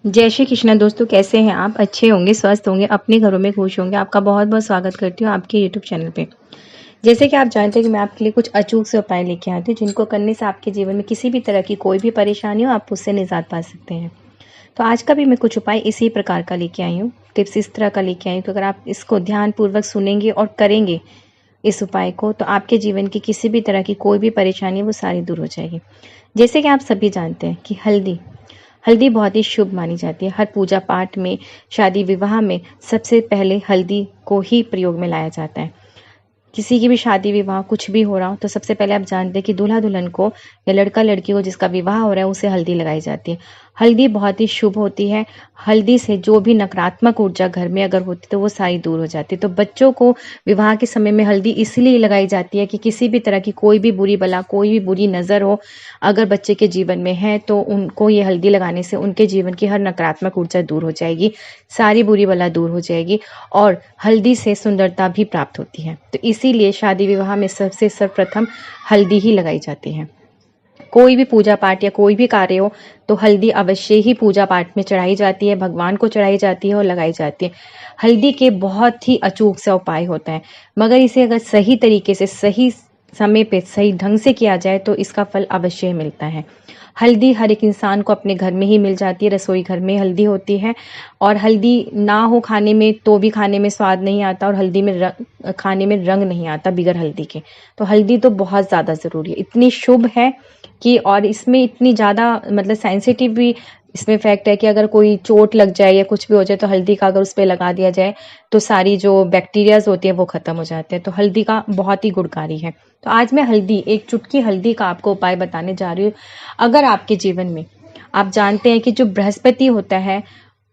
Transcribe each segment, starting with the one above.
जय श्री कृष्णा दोस्तों, कैसे हैं आप? अच्छे होंगे, स्वस्थ होंगे, अपने घरों में खुश होंगे। आपका बहुत बहुत स्वागत करती हूँ आपके यूट्यूब चैनल पे। जैसे कि आप जानते हैं कि मैं आपके लिए कुछ अचूक से उपाय लेके आती हूँ जिनको करने से आपके जीवन में किसी भी तरह की कोई भी परेशानी हो, आप उससे निजात पा सकते हैं। तो आज का भी मैं कुछ उपाय इसी प्रकार का लेके आई हूँ, टिप्स इस तरह का लेके आई हूँ। तो अगर आप इसको ध्यानपूर्वक सुनेंगे और करेंगे इस उपाय को, तो आपके जीवन की किसी भी तरह की कोई भी परेशानी वो सारी दूर हो जाएगी। जैसे कि आप सभी जानते हैं कि हल्दी हल्दी बहुत ही शुभ मानी जाती है। हर पूजा पाठ में, शादी विवाह में सबसे पहले हल्दी को ही प्रयोग में लाया जाता है। किसी की भी शादी विवाह कुछ भी हो रहा हो तो सबसे पहले आप जानते हैं कि दूल्हा दुल्हन को या लड़का लड़की को जिसका विवाह हो रहा है उसे हल्दी लगाई जाती है। हल्दी बहुत ही शुभ होती है। हल्दी से जो भी नकारात्मक ऊर्जा घर में अगर होती तो वो सारी दूर हो जाती है। तो बच्चों को विवाह के समय में हल्दी इसलिए लगाई जाती है कि किसी भी तरह की कोई भी बुरी बला, कोई भी बुरी नज़र हो अगर बच्चे के जीवन में है तो उनको ये हल्दी लगाने से उनके जीवन की हर नकारात्मक ऊर्जा दूर हो जाएगी, सारी बुरी बला दूर हो जाएगी और हल्दी से सुंदरता भी प्राप्त होती है। तो इसीलिए शादी विवाह में सबसे सर्वप्रथम हल्दी ही लगाई जाती है। कोई भी पूजा पाठ या कोई भी कार्य हो तो हल्दी अवश्य ही पूजा पाठ में चढ़ाई जाती है, भगवान को चढ़ाई जाती है और लगाई जाती है। हल्दी के बहुत ही अचूक सा उपाय होता है, मगर इसे अगर सही तरीके से, सही समय पे, सही ढंग से किया जाए तो इसका फल अवश्य मिलता है। हल्दी हर एक इंसान को अपने घर में ही मिल जाती है, रसोई घर में हल्दी होती है और हल्दी ना हो खाने में तो भी खाने में स्वाद नहीं आता और हल्दी में खाने में रंग नहीं आता बिगर हल्दी के। तो हल्दी तो बहुत ज़्यादा ज़रूरी है, इतनी शुभ है कि और इसमें इतनी ज़्यादा मतलब सेंसिटिव भी इसमें फैक्ट है कि अगर कोई चोट लग जाए या कुछ भी हो जाए तो हल्दी का अगर उस पर लगा दिया जाए तो सारी जो बैक्टीरियाज होती है वो ख़त्म हो जाते हैं। तो हल्दी का बहुत ही गुणकारी है। तो आज मैं एक चुटकी हल्दी का आपको उपाय बताने जा रही हूँ। अगर आपके जीवन में आप जानते हैं कि जो बृहस्पति होता है,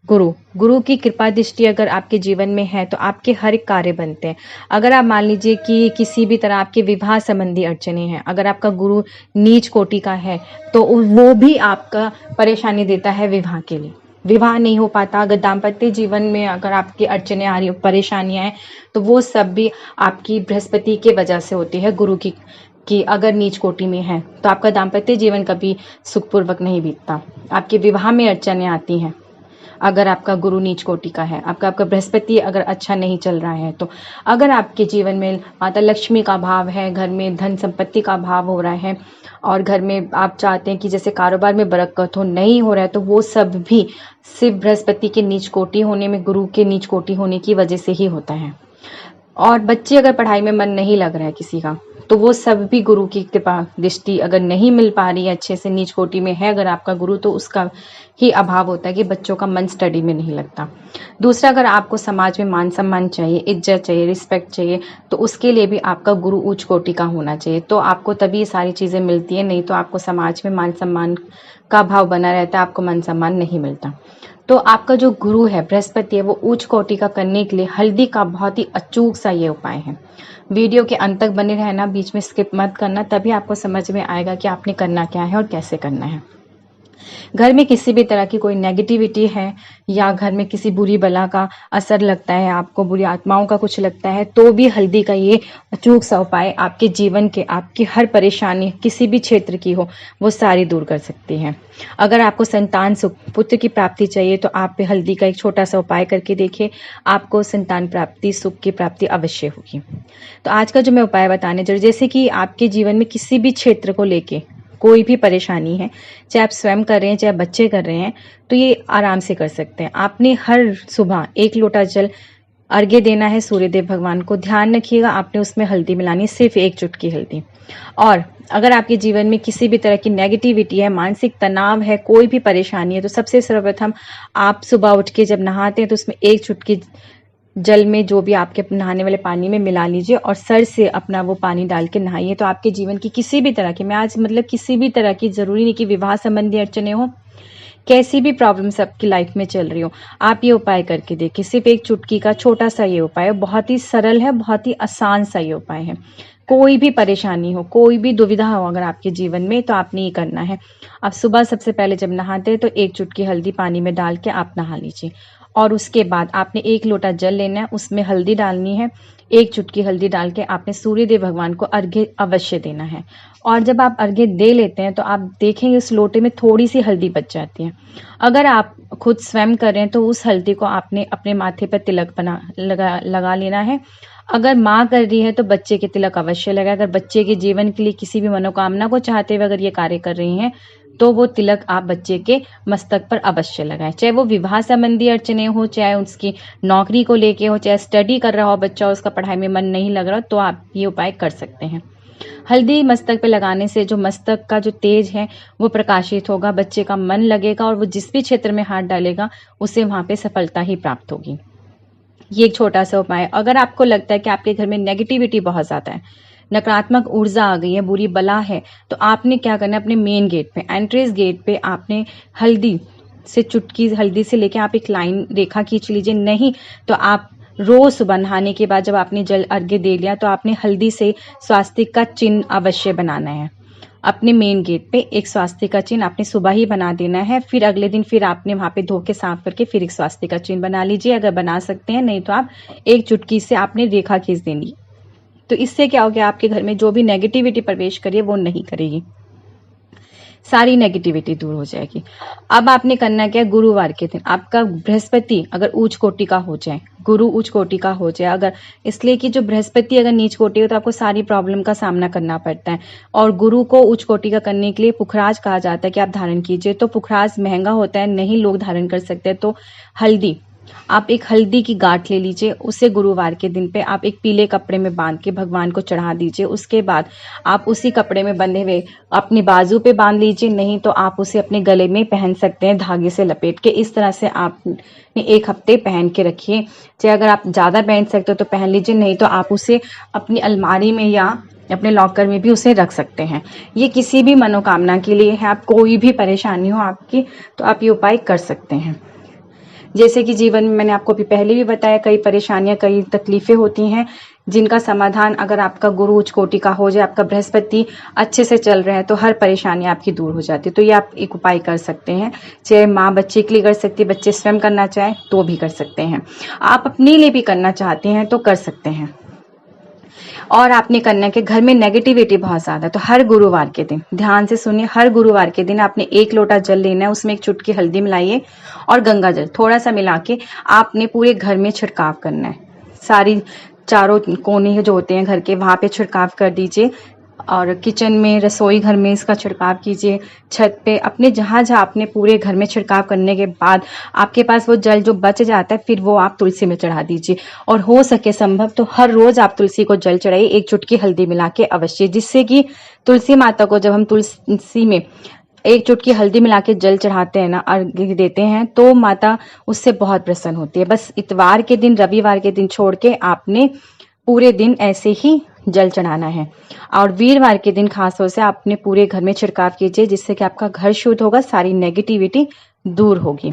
गुरु की कृपा दृष्टि अगर आपके जीवन में है तो आपके हर एक कार्य बनते हैं। अगर आप मान लीजिए कि किसी भी तरह आपके विवाह संबंधी अड़चने हैं, अगर आपका गुरु नीच कोटि का है तो वो भी आपका परेशानी देता है विवाह के लिए। विवाह नहीं हो पाता, अगर दाम्पत्य जीवन में अगर आपकी अड़चने आ रही हो, परेशानियां हैं, तो वो सब भी आपकी बृहस्पति के वजह से होती है। गुरु की अगर नीच कोटि में है तो आपका दाम्पत्य जीवन कभी सुखपूर्वक नहीं बीतता। आपके विवाह में अड़चने आती हैं अगर आपका गुरु नीच कोटि का है, आपका बृहस्पति अगर अच्छा नहीं चल रहा है तो। अगर आपके जीवन में माता लक्ष्मी का भाव है, घर में धन संपत्ति का भाव हो रहा है और घर में आप चाहते हैं कि जैसे कारोबार में बरकत हो, नहीं हो रहा है, तो वो सब भी सिर्फ बृहस्पति के नीच कोटि होने में, गुरु के नीच कोटि होने की वजह से ही होता है। और बच्चे अगर पढ़ाई में मन नहीं लग रहा है किसी का तो वो सब भी गुरु की कृपा दृष्टि अगर नहीं मिल पा रही है अच्छे से, नीच कोटि में है अगर आपका गुरु, तो उसका ही अभाव होता है कि बच्चों का मन स्टडी में नहीं लगता। दूसरा, अगर आपको समाज में मान सम्मान चाहिए, इज्जत चाहिए, रिस्पेक्ट चाहिए, तो उसके लिए भी आपका गुरु उच्च कोटि का होना चाहिए, तो आपको तभी ये सारी चीज़ें मिलती हैं। नहीं तो आपको समाज में मान सम्मान का भाव बना रहता है, आपको मान सम्मान नहीं मिलता। तो आपका जो गुरु है बृहस्पति है, वो उच्च कोटि का करने के लिए हल्दी का बहुत ही अचूक सा ये उपाय है। वीडियो के अंत तक बने रहना, बीच में स्किप मत करना, तभी आपको समझ में आएगा कि आपने करना क्या है और कैसे करना है। घर में किसी भी तरह की कोई नेगेटिविटी है या घर में किसी बुरी बला का असर लगता है, आपको बुरी आत्माओं का कुछ लगता है, तो भी हल्दी का ये अचूक सा उपाय आपके जीवन के, आपकी हर परेशानी किसी भी क्षेत्र की हो वो सारी दूर कर सकती है। अगर आपको संतान सुख, पुत्र की प्राप्ति चाहिए तो आप हल्दी का एक छोटा सा उपाय करके देखिए, आपको संतान प्राप्ति, सुख की प्राप्ति अवश्य होगी। तो आज का जो मैं उपाय बताने जा रही हूँ, जैसे कि आपके जीवन में किसी भी क्षेत्र को लेके कोई भी परेशानी है, चाहे आप स्वयं कर रहे हैं चाहे बच्चे कर रहे हैं, तो ये आराम से कर सकते हैं। आपने हर सुबह 1 लोटा जल अर्घ्य देना है सूर्यदेव भगवान को। ध्यान रखिएगा आपने उसमें हल्दी मिलानी है, सिर्फ 1 चुटकी हल्दी। और अगर आपके जीवन में किसी भी तरह की नेगेटिविटी है, मानसिक तनाव है, कोई भी परेशानी है, तो सबसे सर्वप्रथम आप सुबह उठ के जब नहाते हैं तो उसमें 1 चुटकी जल में जो भी आपके नहाने वाले पानी में मिला लीजिए और सर से अपना वो पानी डाल के नहाइए। तो आपके जीवन की किसी भी तरह की, मैं आज मतलब किसी भी तरह की, जरूरी नहीं कि विवाह संबंधी अड़चने हो, कैसी भी प्रॉब्लम्स आपकी लाइफ में चल रही हो, आप ये उपाय करके देखिए। सिर्फ 1 चुटकी का छोटा सा ये उपाय है, बहुत ही सरल है, बहुत ही आसान सा ये उपाय है। कोई भी परेशानी हो, कोई भी दुविधा हो अगर आपके जीवन में, तो आपने ये करना है। आप सुबह सबसे पहले जब नहाते हैं तो 1 चुटकी हल्दी पानी में डाल के आप नहा लीजिए और उसके बाद आपने 1 लोटा जल लेना है, उसमें हल्दी डालनी है। 1 चुटकी हल्दी डाल के आपने सूर्यदेव भगवान को अर्घ्य अवश्य देना है। और जब आप अर्घ्य दे लेते हैं तो आप देखेंगे उस लोटे में थोड़ी सी हल्दी बच जाती है। अगर आप खुद स्वयं कर रहे हैं तो उस हल्दी को आपने अपने माथे पर तिलक लगा लेना है। अगर माँ कर रही है तो बच्चे के तिलक अवश्य लगाए। अगर बच्चे के जीवन के लिए किसी भी मनोकामना को चाहते हुए अगर ये कार्य कर रही हैं तो वो तिलक आप बच्चे के मस्तक पर अवश्य लगाएं। चाहे वो विवाह संबंधी अर्चने हो, चाहे उसकी नौकरी को लेके हो, चाहे स्टडी कर रहा हो बच्चा, उसका पढ़ाई में मन नहीं लग रहा, तो आप ये उपाय कर सकते हैं। हल्दी मस्तक पे लगाने से जो मस्तक का जो तेज है वो प्रकाशित होगा, बच्चे का मन लगेगा और वो जिस भी क्षेत्र में हाथ डालेगा उसे वहां पे सफलता ही प्राप्त होगी। ये एक छोटा सा उपाय। अगर आपको लगता है कि आपके घर में नेगेटिविटी बहुत ज्यादा है, नकारात्मक ऊर्जा आ गई है, बुरी बला है, तो आपने क्या करना है, अपने मेन गेट पे, एंट्रेंस गेट पे आपने हल्दी से, चुटकी हल्दी से लेके आप एक लाइन रेखा खींच लीजिए। नहीं तो आप रोज सुबह नहाने के बाद जब आपने जल अर्घ्य दे लिया तो आपने हल्दी से स्वास्तिक का चिन्ह अवश्य बनाना है। अपने मेन गेट पे एक स्वास्तिक का चिन्ह आपने सुबह ही बना देना है। फिर अगले दिन फिर आपने वहां पे धो के साफ करके फिर एक स्वास्तिक का चिन्ह बना लीजिए, अगर बना सकते हैं। नहीं तो आप एक चुटकी से आपने रेखा खींच देनी। तो इससे क्या हो गया, आपके घर में जो भी नेगेटिविटी प्रवेश करिए वो नहीं करेगी, सारी नेगेटिविटी दूर हो जाएगी। अब आपने करना क्या, गुरुवार के दिन आपका बृहस्पति अगर उच्च कोटि का हो जाए, गुरु उच्च कोटि का हो जाए, अगर इसलिए कि जो बृहस्पति अगर नीच कोटि हो तो आपको सारी प्रॉब्लम का सामना करना पड़ता है। और गुरु को उच्च कोटि का करने के लिए पुखराज कहा जाता है कि आप धारण कीजिए। तो पुखराज महंगा होता है, नहीं लोग धारण कर सकते। तो हल्दी, आप एक हल्दी की गांठ ले लीजिए, उसे गुरुवार के दिन पे आप एक पीले कपड़े में बांध के भगवान को चढ़ा दीजिए। उसके बाद आप उसी कपड़े में बंधे हुए अपनी बाजू पे बांध लीजिए, नहीं तो आप उसे अपने गले में पहन सकते हैं धागे से लपेट के। इस तरह से आपने 1 हफ्ते पहन के रखिए। चाहे अगर आप ज्यादा पहन सकते हो तो पहन लीजिए, नहीं तो आप उसे अपनी अलमारी में या अपने लॉकर में भी उसे रख सकते हैं। ये किसी भी मनोकामना के लिए है, आप कोई भी परेशानी हो आपकी तो आप ये उपाय कर सकते हैं। जैसे कि जीवन में मैंने आपको पहले भी बताया, कई परेशानियां, कई तकलीफें होती हैं जिनका समाधान अगर आपका गुरु उच्च कोटि का हो जाए, आपका बृहस्पति अच्छे से चल रहे हैं तो हर परेशानी आपकी दूर हो जाती है। तो ये आप एक उपाय कर सकते हैं। चाहे माँ बच्चे के लिए कर सकती है, बच्चे स्वयं करना चाहे तो भी कर सकते हैं, आप अपने लिए भी करना चाहते हैं तो कर सकते हैं। और आपने करना कि घर में नेगेटिविटी बहुत ज्यादा है तो हर गुरुवार के दिन, ध्यान से सुनिए, हर गुरुवार के दिन आपने 1 लोटा जल लेना है, उसमें 1 चुटकी हल्दी मिलाइए और गंगा जल थोड़ा सा मिला के आपने पूरे घर में छिड़काव करना है। सारी चारों कोने जो होते हैं घर के वहां पे छिड़काव कर दीजिए। और किचन में, रसोई घर में इसका छिड़काव कीजिए, छत पे, अपने जहां जहां आपने पूरे घर में छिड़काव करने के बाद आपके पास वो जल जो बच जाता है फिर वो आप तुलसी में चढ़ा दीजिए। और हो सके संभव तो हर रोज आप तुलसी को जल चढ़ाइए 1 चुटकी हल्दी मिला के अवश्य, जिससे कि तुलसी माता को जब हम तुलसी में 1 चुटकी हल्दी मिला के जल चढ़ाते हैं ना, अर्घ्य देते हैं, तो माता उससे बहुत प्रसन्न होती है। बस इतवार के दिन, रविवार के दिन छोड़ के आपने पूरे दिन ऐसे ही जल चढ़ाना है। और वीरवार के दिन खास तौर से आपने पूरे घर में छिड़काव कीजिए, जिससे कि आपका घर शुद्ध होगा, सारी नेगेटिविटी दूर होगी।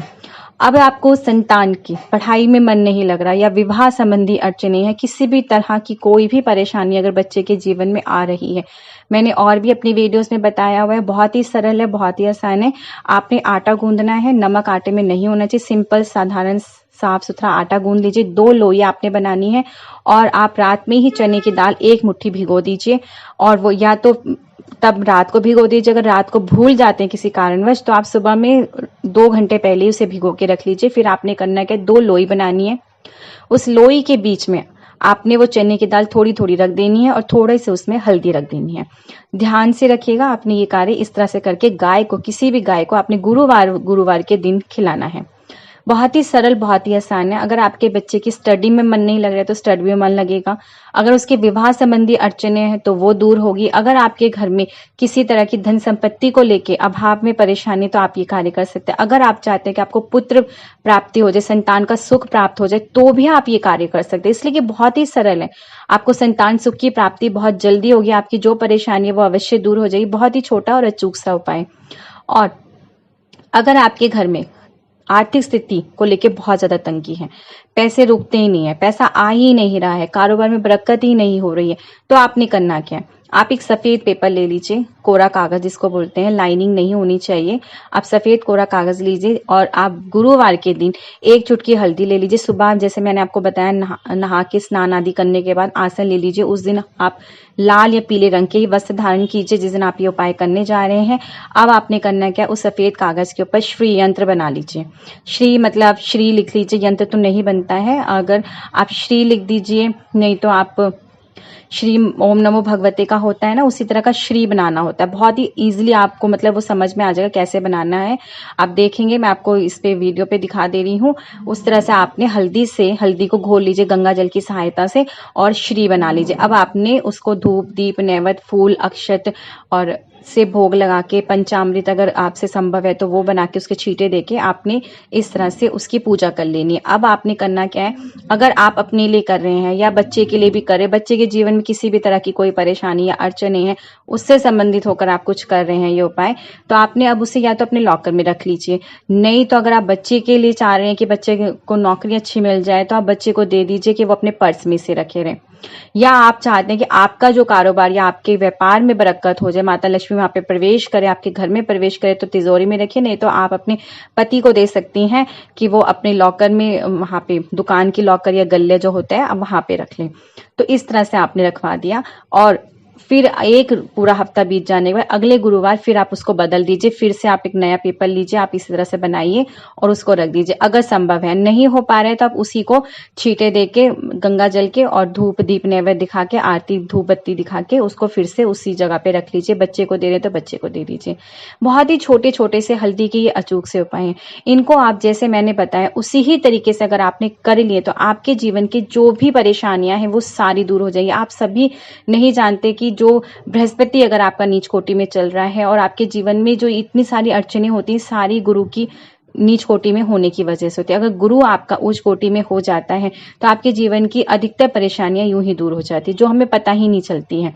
अब आपको संतान की पढ़ाई में मन नहीं लग रहा या विवाह संबंधी अड़चने हैं, किसी भी तरह की कोई भी परेशानी अगर बच्चे के जीवन में आ रही है, मैंने और भी अपनी वीडियोस में बताया हुआ है, बहुत ही सरल है, बहुत ही आसान है। आपने आटा गूंदना है, नमक आटे में नहीं होना चाहिए, सिंपल साधारण साफ सुथरा आटा गूंद लीजिए। 2 लोई आपने बनानी है और आप रात में ही चने की दाल 1 मुट्ठी भिगो दीजिए। और वो या तो तब रात को भिगो दीजिए, अगर रात को भूल जाते हैं किसी कारणवश तो आप सुबह में 2 घंटे पहले उसे भिगो के रख लीजिए। फिर आपने करना है कि 2 लोई बनानी है, उस लोई के बीच में आपने वो चने की दाल थोड़ी थोड़ी रख देनी है और थोड़े से उसमें हल्दी रख देनी है। ध्यान से रखिएगा, आपने ये कार्य इस तरह से करके गाय को, किसी भी गाय को आपने गुरुवार के दिन खिलाना है। बहुत ही सरल, बहुत ही आसान है। अगर आपके बच्चे की स्टडी में मन नहीं लग रहा है तो स्टडी में मन लगेगा। अगर उसके विवाह संबंधी अड़चने हैं तो वो दूर होगी। अगर आपके घर में किसी तरह की धन संपत्ति को लेके अभाव में परेशानी, तो आप ये कार्य कर सकते हैं। अगर आप चाहते हैं कि आपको पुत्र प्राप्ति हो जाए, संतान का सुख प्राप्त हो जाए, तो भी आप ये कार्य कर सकते हैं। इसलिए कि बहुत ही सरल है, आपको संतान सुख की प्राप्ति बहुत जल्दी होगी, आपकी जो परेशानी है वो अवश्य दूर हो जाएगी। बहुत ही छोटा और अचूक सा उपाय। और अगर आपके घर में आर्थिक स्थिति को लेके बहुत ज्यादा तंगी है, पैसे रुकते ही नहीं है, पैसा आ ही नहीं रहा है, कारोबार में बरकत ही नहीं हो रही है, तो आपने करना क्या है, आप एक सफ़ेद पेपर ले लीजिए, कोरा कागज़ जिसको बोलते हैं, लाइनिंग नहीं होनी चाहिए। आप सफ़ेद कोरा कागज़ लीजिए और आप गुरुवार के दिन 1 चुटकी हल्दी ले लीजिए। सुबह जैसे मैंने आपको बताया नहा के स्नान आदि करने के बाद आसन ले लीजिए। उस दिन आप लाल या पीले रंग के ही वस्त्र धारण कीजिए जिस दिन आप ये उपाय करने जा रहे हैं। अब आपने करना क्या, उस सफ़ेद कागज़ के ऊपर श्री यंत्र बना लीजिए। श्री मतलब श्री लिख लीजिए, यंत्र तो नहीं बनता है। अगर आप श्री लिख दीजिए, नहीं तो आप श्री ओम नमो भगवते का होता है ना, उसी तरह का श्री बनाना होता है। बहुत ही इजीली आपको मतलब वो समझ में आ जाएगा कैसे बनाना है। आप देखेंगे, मैं आपको इस पे वीडियो पे दिखा दे रही हूँ। उस तरह से आपने हल्दी को घोल लीजिए गंगा जल की सहायता से और श्री बना लीजिए। अब आपने उसको धूप दीप नैवेद्य फूल अक्षत और से भोग लगा के, पंचामृत अगर आपसे संभव है तो वो बना के उसके छींटे देके आपने इस तरह से उसकी पूजा कर लेनी है। अब आपने करना क्या है, अगर आप अपने लिए कर रहे हैं या बच्चे के लिए भी करें, बच्चे के जीवन में किसी भी तरह की कोई परेशानी या अड़चने हैं, उससे संबंधित होकर आप कुछ कर रहे हैं ये उपाय, तो आपने अब उसे या तो अपने लॉकर में रख लीजिए, नहीं तो अगर आप बच्चे के लिए चाह रहे हैं कि बच्चे को नौकरी अच्छी मिल जाए तो आप बच्चे को दे दीजिए कि वो अपने पर्स में से रखे रहें। या आप चाहते हैं कि आपका जो कारोबार या आपके व्यापार में बरकत हो जाए, माता लक्ष्मी वहां पे प्रवेश करे, आपके घर में प्रवेश करे, तो तिजोरी में रखिए, नहीं तो आप अपने पति को दे सकती हैं कि वो अपने लॉकर में वहां पे दुकान की लॉकर या गल्ले जो होता है अब वहां पे रख लें। तो इस तरह से आपने रखवा दिया और फिर एक पूरा हफ्ता बीत जाने के बाद अगले गुरुवार फिर आप उसको बदल दीजिए। फिर से आप एक नया पेपर लीजिए, आप इसी तरह से बनाइए और उसको रख दीजिए। अगर संभव है, नहीं हो पा रहा है, तो आप उसी को छींटे देके गंगा जल के और धूप दीप नैवेद्य दिखा के, आरती धूप बत्ती दिखा के उसको फिर से उसी जगह पे रख लीजिए। बच्चे को दे रहे तो बच्चे को दे दीजिए। बहुत ही छोटे छोटे से हल्दी के ये अचूक से उपाय हैं। इनको आप जैसे मैंने बताया उसी ही तरीके से अगर आपने कर लिए तो आपके जीवन की जो भी परेशानियां हैं वो सारी दूर हो जाएगी। आप सभी नहीं जानते कि जो बृहस्पति अगर आपका नीच कोटि में चल रहा है और आपके जीवन में जो इतनी सारी अड़चने होती हैं, सारी गुरु की नीच कोटि में होने की वजह से होती है। अगर गुरु आपका उच्च कोटि में हो जाता है तो आपके जीवन की अधिकतर परेशानियां यूं ही दूर हो जाती है, जो हमें पता ही नहीं चलती हैं।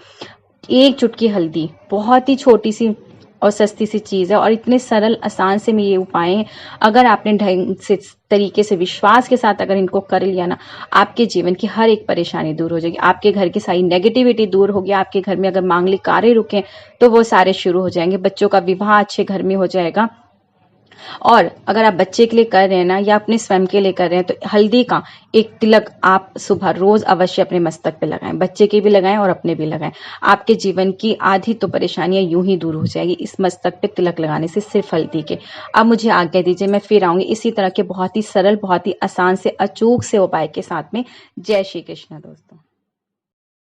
1 चुटकी हल्दी बहुत ही छोटी सी और सस्ती सी चीज है और इतने सरल आसान से में ये उपाय हैं। अगर आपने ढंग से तरीके से विश्वास के साथ अगर इनको कर लिया ना, आपके जीवन की हर एक परेशानी दूर हो जाएगी। आपके घर की सारी नेगेटिविटी दूर होगी। आपके घर में अगर मांगलिक कार्य रुके तो वो सारे शुरू हो जाएंगे। बच्चों का विवाह अच्छे घर में हो जाएगा। और अगर आप बच्चे के लिए कर रहे हैं ना या अपने स्वयं के लिए कर रहे हैं तो हल्दी का एक तिलक आप सुबह रोज अवश्य अपने मस्तक पे लगाएं। बच्चे के भी लगाएं और अपने भी लगाएं। आपके जीवन की आधी तो परेशानियां यूं ही दूर हो जाएगी इस मस्तक पे तिलक लगाने से, सिर्फ हल्दी के। अब मुझे आज्ञा दीजिए, मैं फिर आऊंगी इसी तरह के बहुत ही सरल बहुत ही आसान से अचूक से उपाय के साथ में। जय श्री कृष्ण दोस्तों।